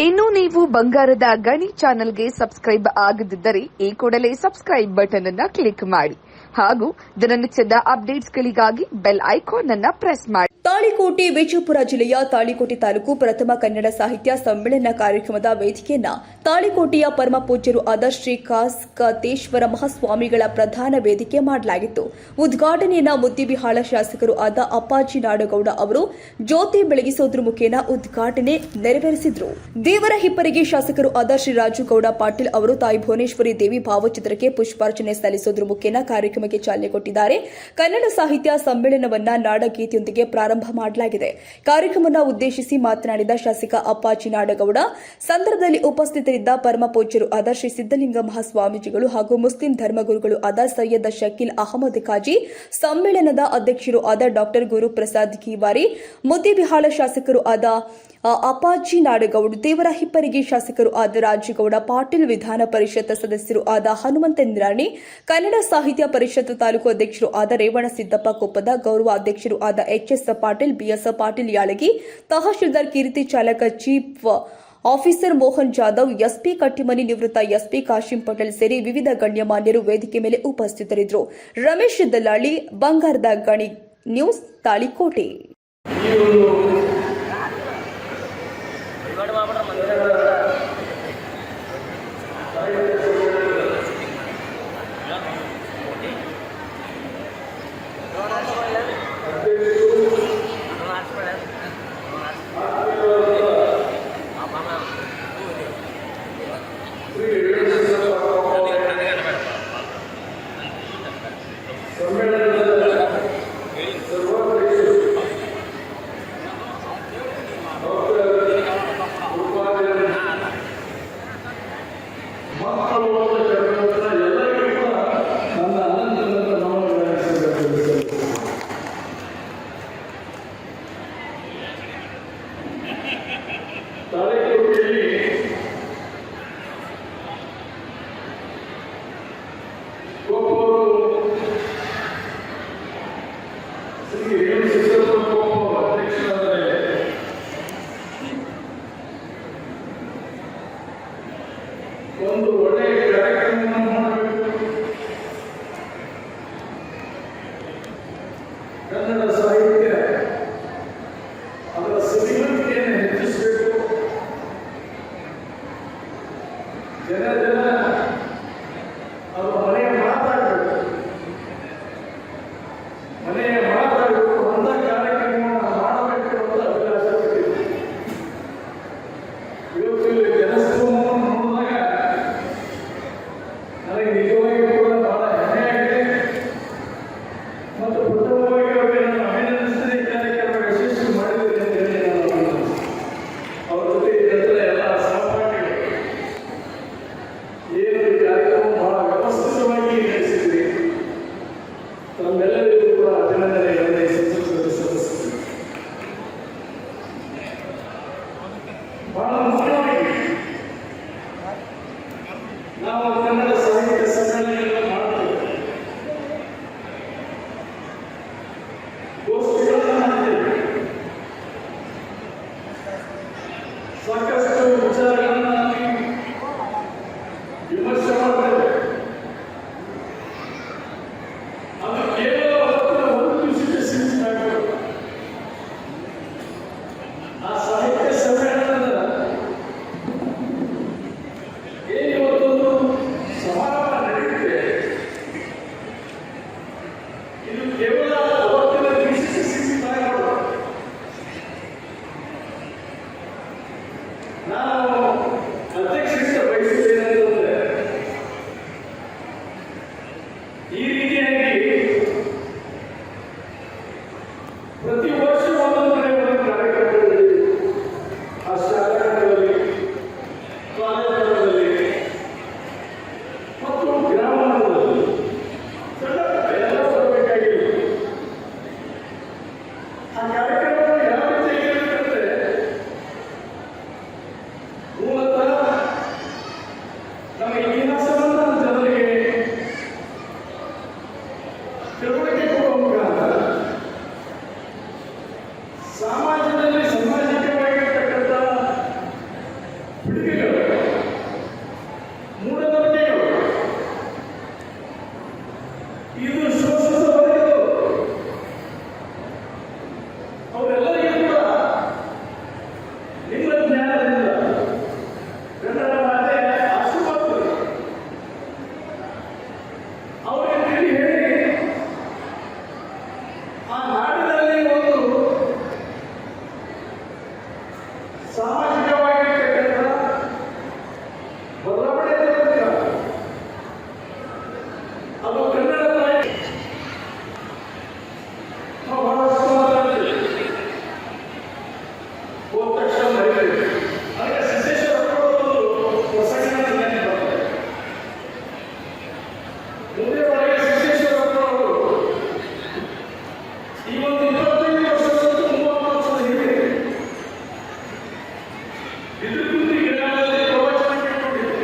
ಇನ್ನು ನೀವು ಬಂಗಾರದ ಗಣಿ ಚಾನೆಲ್ಗೆ ಸಬ್ಸ್ಕ್ರೈಬ್ ಆಗದಿದ್ದರೆ ಈ ಕೂಡಲೇ ಸಬ್ಸ್ಕ್ರೈಬ್ ಬಟನ್ ಅನ್ನು ಕ್ಲಿಕ್ ಮಾಡಿ ಹಾಗೂ ದಿನನಿತ್ಯದ ಅಪ್ಡೇಟ್ಸ್ಗಳಿಗಾಗಿ ಬೆಲ್ ಐಕಾನ್ ಅನ್ನು ಪ್ರೆಸ್ ಮಾಡಿ. ತಾಳಿಕೋಟೆ ವಿಜಯಪುರ ಜಿಲ್ಲೆಯ ತಾಳಿಕೋಟೆ ತಾಲೂಕು ಪ್ರಥಮ ಕನ್ನಡ ಸಾಹಿತ್ಯ ಸಮ್ಮೇಳನ ಕಾರ್ಯಕ್ರಮದ ವೇದಿಕೆಯನ್ನ ತಾಳಿಕೋಟೆಯ ಪರಮ ಪೂಜ್ಯರು ಆದ ಶ್ರೀ ಕಾಸ್ಕತೇಶ್ವರ ಮಹಾಸ್ವಾಮಿಗಳ ಪ್ರಧಾನ ವೇದಿಕೆ ಮಾಡಲಾಗಿತ್ತು. ಉದ್ಘಾಟನೆಯನ್ನ ಮುದ್ದಿಬಿಹಾಳ ಶಾಸಕರು ಆದ ಅಪ್ಪಾಜಿ ನಾಡಗೌಡ ಅವರು ಜ್ಯೋತಿ ಬೆಳಗಿಸೋದ್ರ ಮುಖೇನ ಉದ್ಘಾಟನೆ ನೆರವೇರಿಸಿದರು. ದೇವರ ಹಿಪ್ಪರಿಗೆ ಶಾಸಕರು ಆದ ಶ್ರೀ ರಾಜುಗೌಡ ಪಾಟೀಲ್ ಅವರು ತಾಯಿ ಭುವನೇಶ್ವರಿ ದೇವಿ ಭಾವಚಿತ್ರಕ್ಕೆ ಪುಷ್ಪಾರ್ಚನೆ ಸಲ್ಲಿಸೋದ್ರ ಮುಖೇನ ಕಾರ್ಯಕ್ರಮಕ್ಕೆ ಚಾಲನೆ ಕೊಟ್ಟಿದ್ದಾರೆ. ಕನ್ನಡ ಸಾಹಿತ್ಯ ಸಮ್ಮೇಳನವನ್ನ ನಾಡಗೀತೆಯೊಂದಿಗೆ ಪ್ರಾರಂಭ ಮಾಡಲಾಗಿದೆ. ಕಾರ್ಯಕ್ರಮವನ್ನು ಉದ್ದೇಶಿಸಿ ಮಾತನಾಡಿದ ಶಾಸಕ ಅಪ್ಪಾಜಿ ನಾಡಗೌಡ, ಸಂದರ್ಭದಲ್ಲಿ ಉಪಸ್ಥಿತರಿದ್ದ ಪರಮ ಪೂಜ್ಯರು ಆದ ಶ್ರೀ ಸಿದ್ದಲಿಂಗ ಮಹಾಸ್ವಾಮೀಜಿಗಳು ಹಾಗೂ ಮುಸ್ಲಿಂ ಧರ್ಮಗುರುಗಳು ಆದ ಸೈಯದ್ ಶಕೀಲ್ ಅಹಮದ್ ಖಾಜಿ, ಸಮ್ಮೇಳನದ ಅಧ್ಯಕ್ಷರು ಆದ ಡಾಕ್ಟರ್ ಗುರುಪ್ರಸಾದ್ ಕಿವಾರಿ, ಮುದ್ದಿಬಿಹಾಳ ಶಾಸಕರು ಆದ ಅಪ್ಪಾಜಿ ನಾಡಗೌಡ, ದೇವರ ಹಿಪ್ಪರಿಗೆ ಶಾಸಕರು ಆದ ರಾಜಗೌಡ ಪಾಟೀಲ್, ವಿಧಾನ ಪರಿಷತ್ ಸದಸ್ಯರು ಆದ ಹನುಮಂತ ನಿರಾಣಿ, ಕನ್ನಡ ಸಾಹಿತ್ಯ ಪರಿಷತ್ ತಾಲೂಕು ಅಧ್ಯಕ್ಷರು ಆದ ರೇವಣ ಸಿದ್ದಪ್ಪ ಕೊಪ್ಪದ, ಗೌರವ ಅಧ್ಯಕ್ಷರು ಆದ ಎಚ್ಎಸ್ ಪಾಟೀಲ್, ಬಿಎಸ್ ಪಾಟೀಲ್ ಯಾಳಗಿ, ತಹಶೀಲ್ದಾರ್ ಕೀರ್ತಿ ಚಾಲಕ, chief officer Mohan Jadhav, SP Kattimani, ನಿವೃತ್ತ ಎಸ್ಪಿ ಕಾಶಿಂ ಪಟೇಲ್ ಸೇರಿ ವಿವಿಧ ಗಣ್ಯಮಾನ್ಯರು ವೇದಿಕೆ ಮೇಲೆ ಉಪಸ್ಥಿತರಿದ್ದರು. ರಮೇಶ್ ದಲ್ಲಾಳಿ, ಬಂಗಾರದ ಗಣಿ ನ್ಯೂಸ್, ತಾಳಿಕೋಟೆ. ಒಂದು ಒಳ್ಳೆಯ ಕಾರ್ಯಕ್ರಮವನ್ನು ಮಾಡಬೇಕು. ಕನ್ನಡ ಸಾಹಿತ್ಯ ಅದರ ಶ್ರೀಮಂತಿಕೆಯನ್ನು ಹೆಚ್ಚಿಸಬೇಕು. ಜನ ಅದು ಮನೆಯ ಮಾತಾಡಬೇಕು, ಮನೆಯ ಮಾತಾಡಬೇಕು ಅಂತ ಕಾರ್ಯಕ್ರಮವನ್ನು ಮಾಡಬೇಕು ಅಂತ ಅಭಿಲಾಷ ಪಟ್ಟಿದೆ. ಇವತ್ತು ಜನಸ್ತೋಮವನ್ನು ನೋಡಿದಾಗ ನನಗೆ ನಿಜವಾಗಿ ಕೂಡ ಬಹಳ ಹೆಮ್ಮೆ ಆಗಿದೆ ಮತ್ತು ಪ್ರಥಮವಾಗಿ ಅವರಿಗೆ ನಾನು ಅಭಿನಂದಿಸಿದ ಈ ಕಾರ್ಯಕ್ರಮ ಯಶಸ್ವಿ ಮಾಡಿದ್ದೇನೆ ಅಂತ ಹೇಳಿ ನಾನು ಅವರ ಜೊತೆ ಇದ್ದಂತೆ ಎಲ್ಲ ಸಹಪಾಠಿಗಳು ಏನು ಈ ಕಾರ್ಯಕ್ರಮ ಬಹಳ ವ್ಯವಸ್ಥಿತವಾಗಿ ನಡೆಸಿದ್ರಿ. ತಮ್ಮೆಲ್ಲರಿಗೂ ಕೂಡ ಅಭಿನಂದನೆಗಳನ್ನು ಸಲ್ಲಿಸುತ್ತೇನೆ. ಬಹಳ ಮುಖ್ಯವಾಗಿ ನಾವು ಕನ್ನಡ ಸಾಹಿತ್ಯ ಸಮ್ಮೇಳನಗಳನ್ನು ಮಾಡ್ತೇವೆ, ಗೋಷ್ಠಿಗಳನ್ನು ಮಾಡ್ತೇವೆ, ಸಾಕಷ್ಟು ವಿಚಾರಗಳನ್ನು ವಿಮರ್ಶೆ ಮಾಡ್ತೇವೆ. ಅದು ಕೇವಲ ಒಂದು ದಿವಸಕ್ಕೆ ಸೀಮಿತ ಆಗಬೇಕು. ಆ ಸಾಹಿತ್ಯ ಸಮ್ಮೇಳನದ ಏನು ಇವತ್ತೊಂದು ಸಾಮಾಜಿಕವಾಗಿ ಬದಲಾವಣೆ ಅದು ಕನ್ನಡ ತಾಯಿ ಬಹಳಷ್ಟು ಮಾತಾಡ್ತೀವಿ ಹೋದ ತಕ್ಷಣ ಮರಿಬೇಕು. ಹಾಗೆ ಸಿದ್ದೇಶ್ವರ ಒಂದು ಪ್ರಸಂಗ ನೆನಪು ಬರ್ತದೆ. ಮುಂದೆ ಒಳಗೆ ಸಿದ್ದೇಶ್ವರ ಅವರು ಈ ಒಂದು 25 ವರ್ಷದ 30 ವರ್ಷದ ಹಿಂದೆ ಬಿದುಗುಂದಿ ಗ್ರಾಮದಲ್ಲಿ ಪ್ರವಚನ ಕೇಳಿಕೊಂಡಿದ್ದೆ.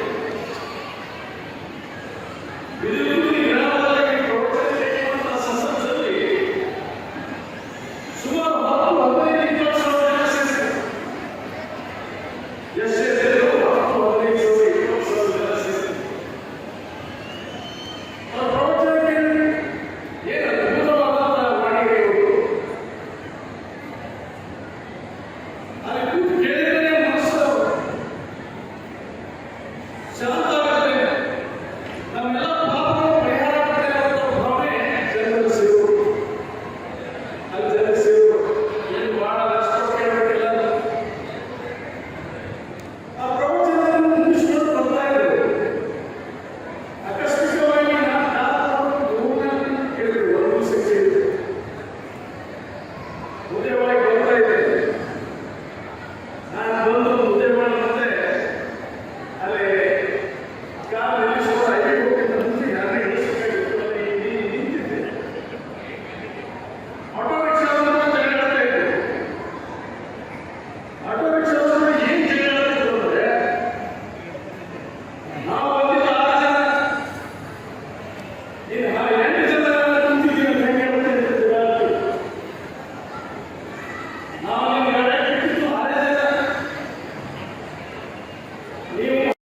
ಬಿದುಗುಂದಿ ಗ್ರಾಮದಲ್ಲಿ ಪ್ರವಚನ ಕೇಳುವಂತಹ ಸಂದರ್ಭದಲ್ಲಿ ಸುಮಾರು 10-15 ವರ್ಷದ ಜನ ಸೇರಿದ್ದಾರೆ. ಎಷ್ಟು ಸೇರಿದ್ರು? 10-15 ವರ್ಷದ ಜನ ಸೇರಿದ್ದಾರೆ. ಆ ಪ್ರವಚನ ಕೇಳಿ ಏನು ಅದ್ಭುತವಾದ ವಾಣಿಗೆ ಇವರು ಅಲ್ಲಿ ಕೂತು ಕೇಳಿದರೆ ಮನಸ್ಸು ಶಾಂತ ಆಗುತ್ತೆ. ನಮ್ಮೆಲ್ಲ ಪಾಪಗಳು ಪರಿಹಾರ ಆಗ್ತದೆ ಅನ್ನೋ ಭಾವನೆ ಜನರಲ್ಲಿ ಸಿಗುವುದು. ಅಲ್ಲಿ ಜನರಿಗೆ ಸಿಗುವುದು. ಏನು ಬಹಳ ಕಷ್ಟ ಕೇಳಬೇಕಿಲ್ಲ. ಆ ಪ್ರವಚನವನ್ನು ಮುಗಿಸಿಕೊಂಡು ಬರ್ತಾ ಇದ್ರು. ಆಕಸ್ಮಿಕವಾಗಿ ನಾನು ಕಾಲವನ್ನು ದೂರದಲ್ಲಿ ಕೇಳಿದ್ರು. ಒಂದು ಸಂಖ್ಯೆ ಇತ್ತು. ಉದಯವಾಗಿ ಬರ್ತಾ ಇದ್ದೆ. ನಾನು ಬಂದು